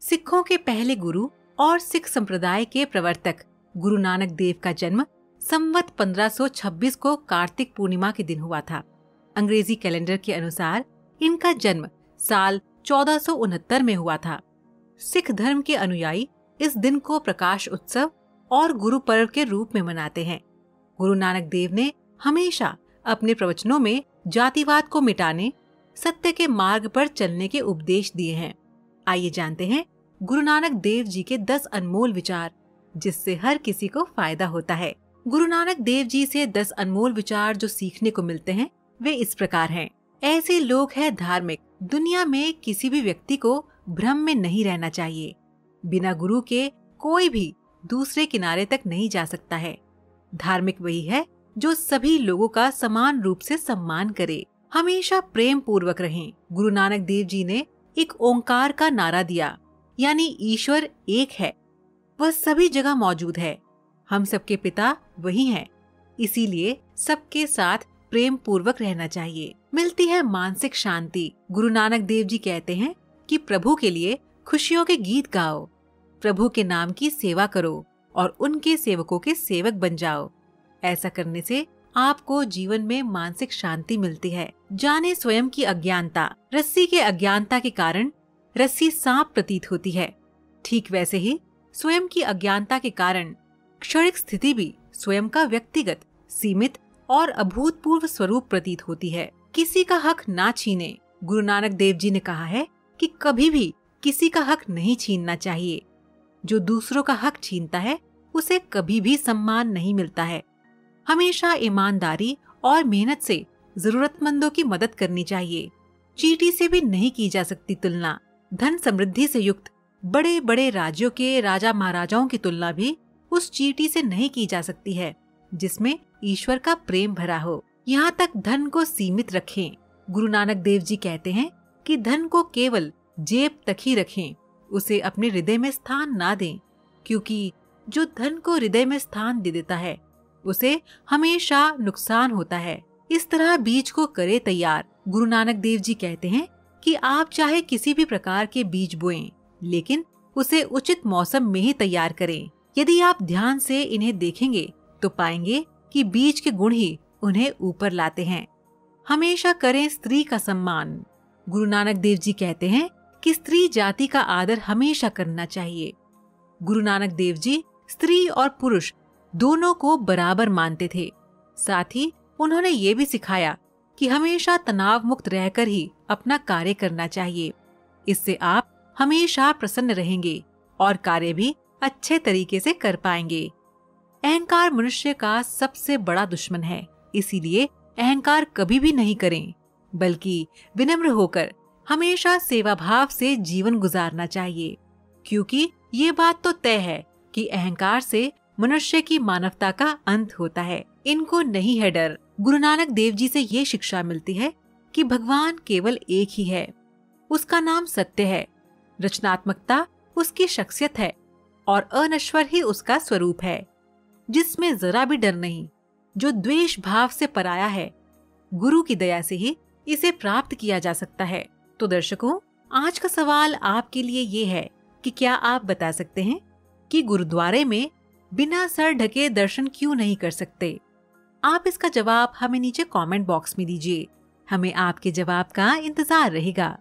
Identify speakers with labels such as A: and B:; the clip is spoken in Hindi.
A: सिखों के पहले गुरु और सिख संप्रदाय के प्रवर्तक गुरु नानक देव का जन्म संवत 1526 को कार्तिक पूर्णिमा के दिन हुआ था। अंग्रेजी कैलेंडर के अनुसार इनका जन्म साल 1469 में हुआ था। सिख धर्म के अनुयायी इस दिन को प्रकाश उत्सव और गुरु पर्व के रूप में मनाते हैं। गुरु नानक देव ने हमेशा अपने प्रवचनों में जातिवाद को मिटाने, सत्य के मार्ग पर चलने के उपदेश दिए हैं। आइए जानते हैं गुरु नानक देव जी के 10 अनमोल विचार, जिससे हर किसी को फायदा होता है। गुरु नानक देव जी से 10 अनमोल विचार जो सीखने को मिलते हैं वे इस प्रकार हैं। ऐसे लोग हैं धार्मिक। दुनिया में किसी भी व्यक्ति को भ्रम में नहीं रहना चाहिए। बिना गुरु के कोई भी दूसरे किनारे तक नहीं जा सकता है। धार्मिक वही है जो सभी लोगों का समान रूप से सम्मान करे। हमेशा प्रेम पूर्वक रहें। गुरु नानक देव जी ने एक ओंकार का नारा दिया, यानी ईश्वर एक है, वह सभी जगह मौजूद है। हम सबके पिता वही हैं, इसीलिए सबके साथ प्रेम पूर्वक रहना चाहिए। मिलती है मानसिक शांति। गुरु नानक देव जी कहते हैं कि प्रभु के लिए खुशियों के गीत गाओ, प्रभु के नाम की सेवा करो और उनके सेवकों के सेवक बन जाओ। ऐसा करने से आपको जीवन में मानसिक शांति मिलती है। जाने स्वयं की अज्ञानता। रस्सी के अज्ञानता के कारण रस्सी सांप प्रतीत होती है। ठीक वैसे ही स्वयं की अज्ञानता के कारण क्षणिक स्थिति भी स्वयं का व्यक्तिगत, सीमित और अभूतपूर्व स्वरूप प्रतीत होती है। किसी का हक ना छीने। गुरु नानक देव जी ने कहा है कि कभी भी किसी का हक नहीं छीनना चाहिए। जो दूसरों का हक छीनता है उसे कभी भी सम्मान नहीं मिलता है। हमेशा ईमानदारी और मेहनत से जरूरतमंदों की मदद करनी चाहिए। चींटी से भी नहीं की जा सकती तुलना। धन समृद्धि से युक्त बड़े बड़े राज्यों के राजा महाराजाओं की तुलना भी उस चींटी से नहीं की जा सकती है जिसमें ईश्वर का प्रेम भरा हो। यहाँ तक धन को सीमित रखें। गुरु नानक देव जी कहते हैं कि धन को केवल जेब तक ही रखें, उसे अपने हृदय में स्थान ना दें, क्योंकि जो धन को हृदय में स्थान दे देता है उसे हमेशा नुकसान होता है। इस तरह बीज को करे तैयार। गुरु नानक देव जी कहते हैं कि आप चाहे किसी भी प्रकार के बीज बोएं, लेकिन उसे उचित मौसम में ही तैयार करें। यदि आप ध्यान से इन्हें देखेंगे तो पाएंगे कि बीज के गुण ही उन्हें ऊपर लाते हैं। हमेशा करें स्त्री का सम्मान। गुरु नानक देव जी कहते हैं कि स्त्री जाति का आदर हमेशा करना चाहिए। गुरु नानक देव जी स्त्री और पुरुष दोनों को बराबर मानते थे। साथ ही उन्होंने ये भी सिखाया कि हमेशा तनाव मुक्त रहकर ही अपना कार्य करना चाहिए। इससे आप हमेशा प्रसन्न रहेंगे और कार्य भी अच्छे तरीके से कर पाएंगे। अहंकार मनुष्य का सबसे बड़ा दुश्मन है, इसीलिए अहंकार कभी भी नहीं करें, बल्कि विनम्र होकर हमेशा सेवा भाव से जीवन गुजारना चाहिए। क्योंकि ये बात तो तय है कि अहंकार से मनुष्य की मानवता का अंत होता है। इनको नहीं है डर। गुरु नानक देव जी से ये शिक्षा मिलती है कि भगवान केवल एक ही है, उसका नाम सत्य है, रचनात्मकता उसकी शख्सियत है और अनश्वर ही उसका स्वरूप है, जिसमें जरा भी डर नहीं, जो द्वेष भाव से पराया है। गुरु की दया से ही इसे प्राप्त किया जा सकता है। तो दर्शकों, आज का सवाल आपके लिए ये है कि क्या आप बता सकते हैं कि गुरुद्वारे में बिना सर ढके दर्शन क्यों नहीं कर सकते? आप इसका जवाब हमें नीचे कमेंट बॉक्स में दीजिए। हमें आपके जवाब का इंतजार रहेगा।